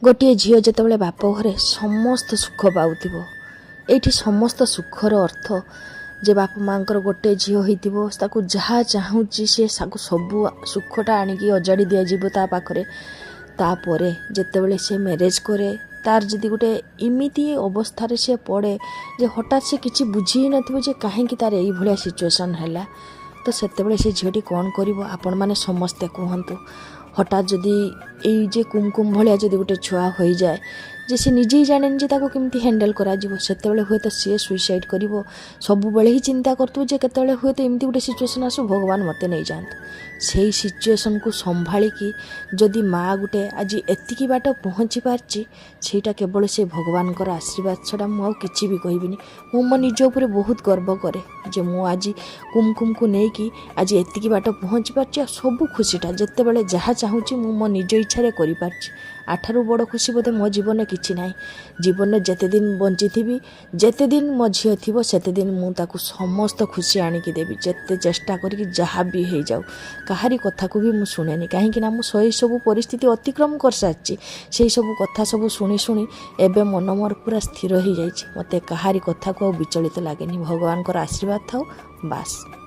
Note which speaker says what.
Speaker 1: गोटे झील जिते बाप घरे समस्त सुख पाउथिबो एठी समस्त सुखर अर्थ जे बाप माँकर गोटे झील होइथिबो जहाँ चाहूँची से सबू सुखटा आणिकी अजाड़ी दिज्व ता पाखरे तापरे जेतेबेले से मैरेज करे तार जदि गोटे इमिति अवस्था से पड़े जे हठात से किसी बुझी नथिबो जे कहीं तार यही भाया सिचुएसन है तो सेतेबेले से झीलटी कौन करिवो आपण माने समस्ते कहतु हठात जदि ये कुमकुम भाया जदि गोटे छुआ हो जाए जे से निजे ही जाने जे ताको केमती हैंडल करा जीवो सेतेबेले हुए तो सी सुइसाइड करिवो सब बेले ही चिंता करतु जे केतेबेले हुए तो एमती गोटे सिचुएसन आसु भगवान मते नहीं जातु से सिचुएसन को संभालिकी जदि माँ गोटे आज एतिकी बाट पहुँची पारची सेटा केवल से भगवान आशीर्वाद छड़ा मु किछि भी कहबिनी मु मो निज उपरे बहुत गर्व करे जे मु आज कुमकुम को लेकिन आज एतिकी बाट पहुँची पारची सब खुशीटा जेतेबेले जहाँ चाहूँची मु मो निज इच्छा करि पारची आठारु बड़ खुशी बोधे मो जीवन किछि नाई जीवन जेते दिन बंची थी जेते दिन मो झील थी सेते दिन मु ताकू समस्त खुशी आणिकी देवी जेते चेष्टा करी जहाँ भी हो जाऊ कहारी कथा को भी मु शुणेनी कहीं मु सही सब परिस्थिति अतिक्रम कर सारी से सब कथा सब शुणी शुणी एबे मन मोर पूरा स्थिर हो जाइए मते कहारी कथा को विचलित लगे भगवान आशीर्वाद थाउ बास।